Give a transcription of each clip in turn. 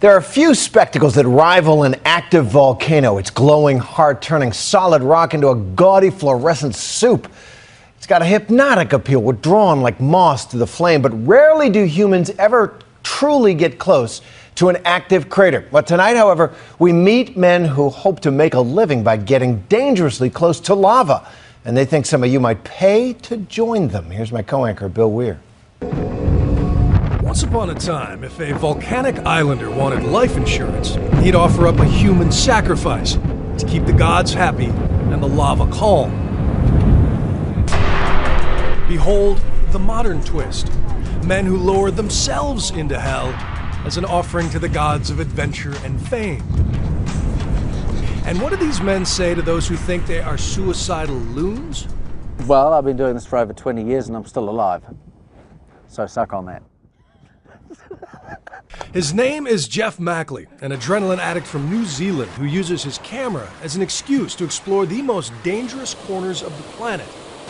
There are few spectacles that rival an active volcano. Its glowing heart turning solid rock into a gaudy fluorescent soup. It's got a hypnotic appeal. We're drawn like moths to the flame, but rarely do humans ever truly get close to an active crater. But tonight, however, we meet men who hope to make a living by getting dangerously close to lava. And they think some of you might pay to join them. Here's my co-anchor, Bill Weir. Once upon a time, if a volcanic islander wanted life insurance, he'd offer up a human sacrifice to keep the gods happy and the lava calm. Behold the modern twist. Men who lowered themselves into hell as an offering to the gods of adventure and fame. And what do these men say to those who think they are suicidal loons? Well, I've been doing this for over 20 years and I'm still alive. So suck on that. His name is Jeff Mackley, an adrenaline addict from New Zealand who uses his camera as an excuse to explore the most dangerous corners of the planet.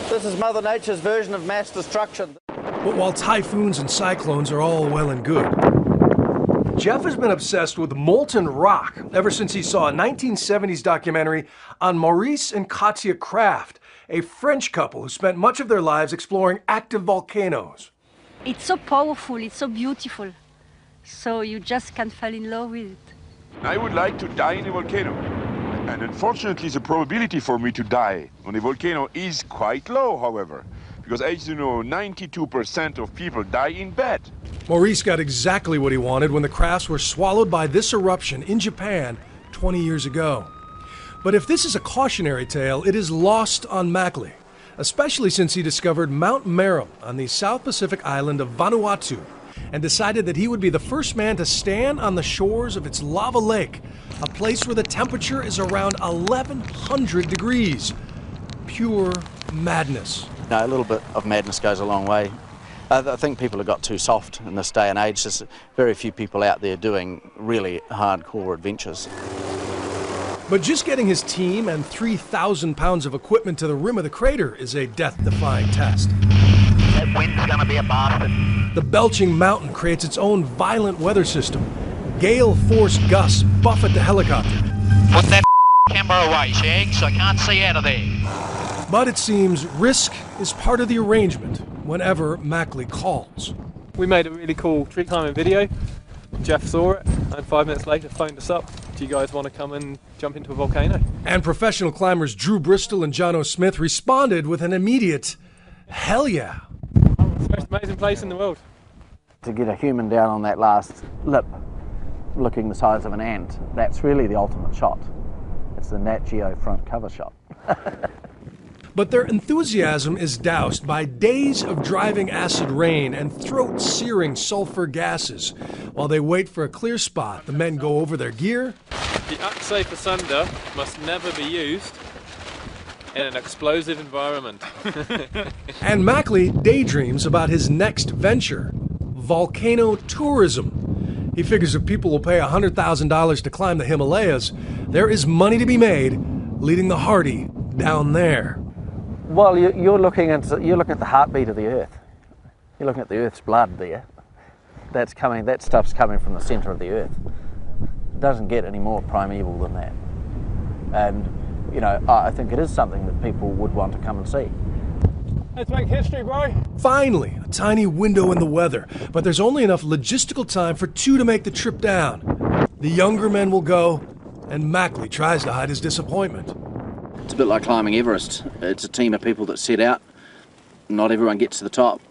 This is Mother Nature's version of mass destruction. But while typhoons and cyclones are all well and good, Jeff has been obsessed with molten rock ever since he saw a 1970s documentary on Maurice and Katja Kraft, a French couple who spent much of their lives exploring active volcanoes. It's so powerful, it's so beautiful, so you just can't fall in love with it. I would like to die in a volcano, and unfortunately the probability for me to die on a volcano is quite low, however, because as you know, 92% of people die in bed. Maurice got exactly what he wanted when the Crafts were swallowed by this eruption in Japan 20 years ago. But if this is a cautionary tale, it is lost on Mackley, especially since he discovered Mount Meru on the South Pacific island of Vanuatu and decided that he would be the first man to stand on the shores of its lava lake, a place where the temperature is around 1100 degrees. Pure madness. No, a little bit of madness goes a long way. I think people have got too soft in this day and age. There's very few people out there doing really hardcore adventures. But just getting his team and 3,000 pounds of equipment to the rim of the crater is a death-defying test. That wind's gonna be a bastard. The belching mountain creates its own violent weather system. Gale-force gusts buffet the helicopter. Put that camera away, Shag, so I can't see out of there. But it seems risk is part of the arrangement whenever Mackley calls. We made a really cool tree climbing video. Jeff saw it and 5 minutes later phoned us up. Do you guys want to come and jump into a volcano? And professional climbers Drew Bristol and Jono Smith responded with an immediate, hell yeah. It's the most amazing place in the world. To get a human down on that last lip, looking the size of an ant, that's really the ultimate shot. It's the Nat Geo front cover shot. But their enthusiasm is doused by days of driving acid rain and throat-searing sulfur gases. While they wait for a clear spot, the men go over their gear. The unsafe asunder must never be used in an explosive environment. And Mackley daydreams about his next venture, volcano tourism. He figures if people will pay $100,000 to climb the Himalayas, there is money to be made leading the hardy down there. Well, you're looking at the heartbeat of the Earth. You're looking at the Earth's blood there. That stuff's coming from the centre of the Earth. It doesn't get any more primeval than that. And, you know, I think it is something that people would want to come and see. Let's make history, bro. Finally, a tiny window in the weather, but there's only enough logistical time for two to make the trip down. The younger men will go, and Mackley tries to hide his disappointment. It's a bit like climbing Everest. It's a team of people that set out. Not everyone gets to the top.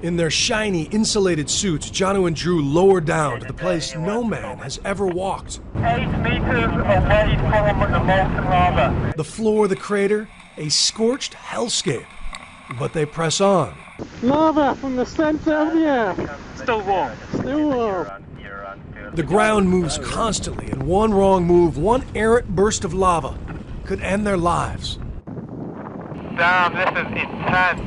In their shiny, insulated suits, Jono and Drew lower down to the place no man has ever walked. 8 meters away from the molten lava. The floor of the crater, a scorched hellscape. But they press on. Lava from the center of the earth. Still warm. Still warm. The ground moves constantly, and one wrong move, one errant burst of lava could end their lives. Damn, this is intense.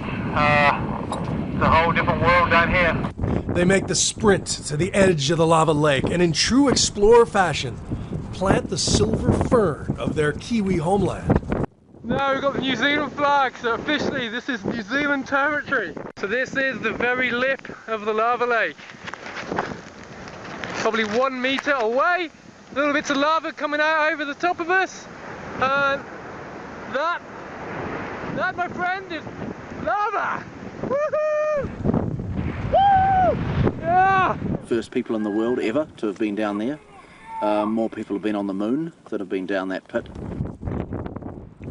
It's a whole different world down here. They make the sprint to the edge of the lava lake, and in true explorer fashion, plant the silver fern of their Kiwi homeland. No, we've got the New Zealand flag, so officially this is New Zealand territory. So this is the very lip of the lava lake. probably 1 metre away. Little bits of lava coming out over the top of us. And that, my friend, is lava! Woohoo! Woo! Yeah! First people in the world ever to have been down there. More people have been on the moon that have been down that pit.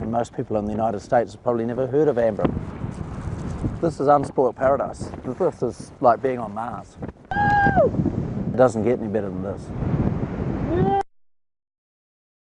And most people in the United States have probably never heard of Amber. This is unspoilt paradise. This is like being on Mars. It doesn't get any better than this.